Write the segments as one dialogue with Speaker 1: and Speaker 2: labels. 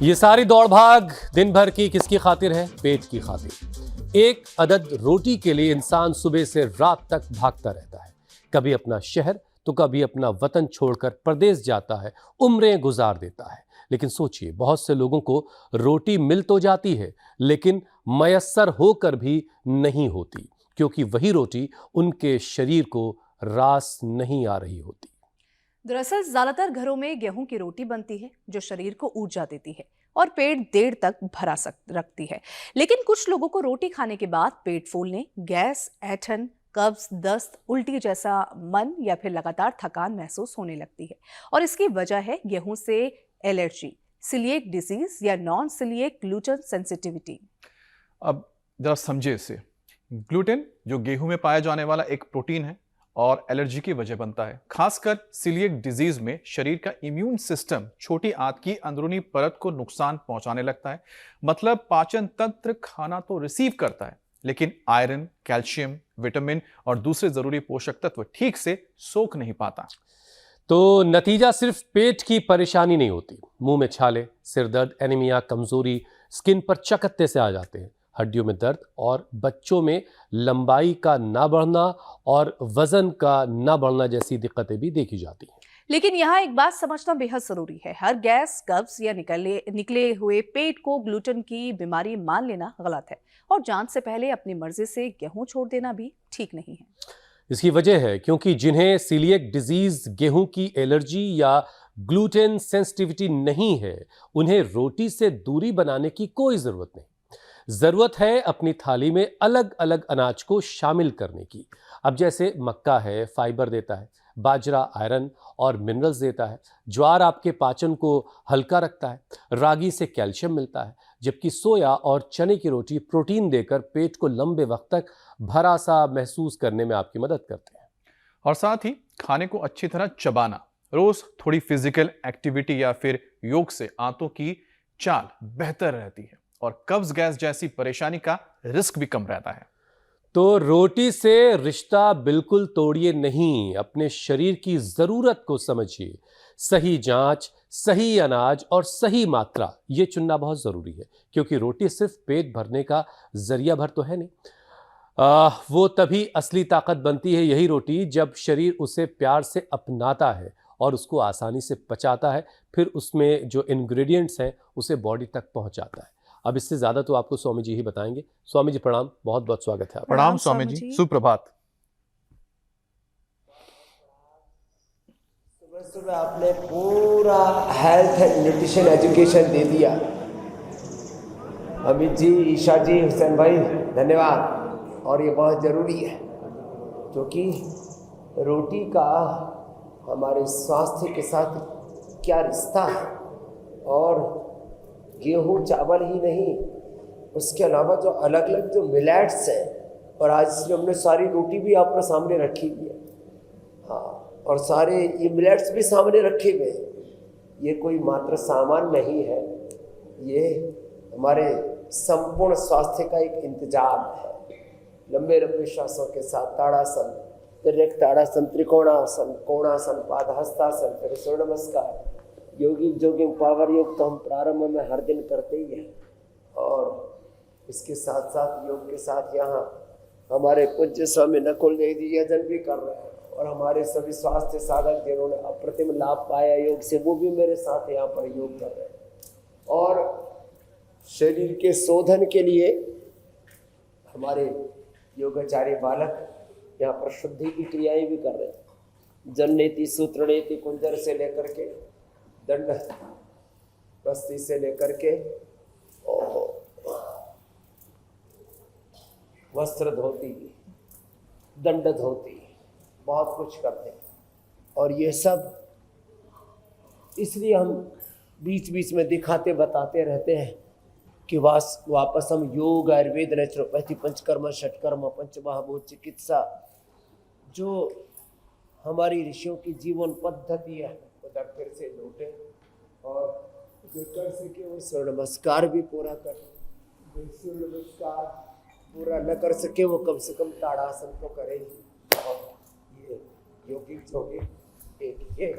Speaker 1: ये सारी दौड़ भाग दिन भर की किसकी खातिर है? पेट की खातिर। एक अदद रोटी के लिए इंसान सुबह से रात तक भागता रहता है। कभी अपना शहर तो कभी अपना वतन छोड़कर परदेश जाता है, उम्रें गुजार देता है। लेकिन सोचिए, बहुत से लोगों को रोटी मिल तो जाती है लेकिन मयस्सर होकर भी नहीं होती, क्योंकि वही रोटी उनके शरीर को रास नहीं आ रही होती।
Speaker 2: दरअसल ज्यादातर घरों में गेहूं की रोटी बनती है जो शरीर को ऊर्जा देती है और पेट देर तक भरा रखती है। लेकिन कुछ लोगों को रोटी खाने के बाद पेट फूलने, गैस, ऐंठन, कब्ज, दस्त, उल्टी जैसा मन या फिर लगातार थकान महसूस होने लगती है। और इसकी वजह है गेहूं से एलर्जी, सिलिएक डिजीज या नॉन सिलिएक ग्लूटेन सेंसिटिविटी।
Speaker 3: अब जरा समझिए इसे। ग्लूटेन जो गेहूं में पाया जाने वाला एक प्रोटीन है और एलर्जी की वजह बनता है। खासकर सिलिएक डिजीज में शरीर का इम्यून सिस्टम छोटी आंत की अंदरूनी परत को नुकसान पहुंचाने लगता है। मतलब पाचन तंत्र खाना तो रिसीव करता है लेकिन आयरन, कैल्शियम, विटामिन और दूसरे जरूरी पोषक तत्व ठीक से सोख नहीं पाता।
Speaker 1: तो नतीजा सिर्फ पेट की परेशानी नहीं होती, मुंह में छाले, सिर दर्द, एनीमिया, कमजोरी, स्किन पर चकत्ते से आ जाते हैं, हड्डियों में दर्द और बच्चों में लंबाई का ना बढ़ना और वजन का ना बढ़ना जैसी दिक्कतें भी देखी जाती हैं।
Speaker 2: लेकिन यहाँ एक बात समझना बेहद जरूरी है। हर गैस, कब्ज या निकले हुए पेट को ग्लूटेन की बीमारी मान लेना गलत है और जांच से पहले अपनी मर्जी से गेहूं छोड़ देना भी ठीक नहीं है।
Speaker 1: इसकी वजह है क्योंकि जिन्हें सीलिएक डिजीज, गेहूं की एलर्जी या ग्लूटेन सेंसिटिविटी नहीं है, उन्हें रोटी से दूरी बनाने की कोई जरूरत नहीं। जरूरत है अपनी थाली में अलग अलग अनाज को शामिल करने की। अब जैसे मक्का है, फाइबर देता है, बाजरा आयरन और मिनरल्स देता है, ज्वार आपके पाचन को हल्का रखता है, रागी से कैल्शियम मिलता है, जबकि सोया और चने की रोटी प्रोटीन देकर पेट को लंबे वक्त तक भरा सा महसूस करने में आपकी मदद करते हैं।
Speaker 3: और साथ ही खाने को अच्छी तरह चबाना, रोज थोड़ी फिजिकल एक्टिविटी या फिर योग से आंतों की चाल बेहतर रहती है और कब्ज, गैस जैसी परेशानी का रिस्क भी कम रहता है।
Speaker 1: तो रोटी से रिश्ता बिल्कुल तोड़िए नहीं, अपने शरीर की जरूरत को समझिए। सही जांच, सही अनाज और सही मात्रा ये चुनना बहुत जरूरी है, क्योंकि रोटी सिर्फ पेट भरने का जरिया भर तो है नहीं। वो तभी असली ताकत बनती है, यही रोटी, जब शरीर उसे प्यार से अपनाता है और उसको आसानी से पचाता है, फिर उसमें जो इंग्रेडिएंट्स हैं उसे बॉडी तक पहुंचाता है। अब इससे ज्यादा तो आपको स्वामी जी ही बताएंगे। स्वामी जी प्रणाम, बहुत बहुत स्वागत है आपका।
Speaker 3: प्रणाम स्वामी जी, सुप्रभात।
Speaker 4: सुबह सुबह आपने पूरा हेल्थ एंड न्यूट्रिशन एजुकेशन दे दिया। अमित जी, ईशा जी, हुसैन भाई, धन्यवाद। और ये बहुत ज़रूरी है क्योंकि रोटी का हमारे स्वास्थ्य के साथ क्या रिश्ता है। और गेहूँ, चावल ही नहीं, उसके अलावा जो अलग अलग जो मिलेट्स हैं, और आज इसमें हमने सारी रोटी भी आपके सामने रखी हुई है। हाँ, और सारे ये मिलेट्स भी सामने रखे हुए हैं। ये कोई मात्र सामान नहीं है, ये हमारे संपूर्ण स्वास्थ्य का एक इंतजाम है। लंबे लंबे श्वासों के साथ ताड़ासन, दीर्घ ताड़ासन, त्रिकोणासन, कोणासन, पादहस्तासन, फिर सूर्य नमस्कार, योगिक जोगिंग पावर योग तो हम प्रारंभ में हर दिन करते ही हैं। और इसके साथ साथ योग के साथ यहाँ हमारे पूज्य स्वामी नकुल देव जी यजन भी कर रहे हैं और हमारे सभी स्वास्थ्य साधक जिन्होंने अप्रतिम लाभ पाया योग से, वो भी मेरे साथ यहाँ पर योग कर रहे हैं। और शरीर के शोधन के लिए हमारे योगाचार्य बालक यहाँ पर शुद्धि की क्रियाएं भी कर रहे हैं। जननेति, सूत्रनेति, कुंजर से लेकर के दंड बस्ती से लेकर के वस्त्र धोती, दंड धोती, बहुत कुछ करते हैं। और ये सब इसलिए हम बीच बीच में दिखाते बताते रहते हैं कि वापस हम योग, आयुर्वेद, नेचुरोपैथी, पंचकर्म, षटकर्म, पंचमहाभूत चिकित्सा, जो हमारी ऋषियों की जीवन पद्धति है, उधर फिर से लौटे। और जो कर सके वो सूर्य नमस्कार भी पूरा कर, जो सूर्य नमस्कार पूरा न कर सके वो कम से कम ताड़ासन तो करे ही। और ये योगिक जोगिक एक ये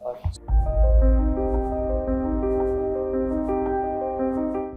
Speaker 4: और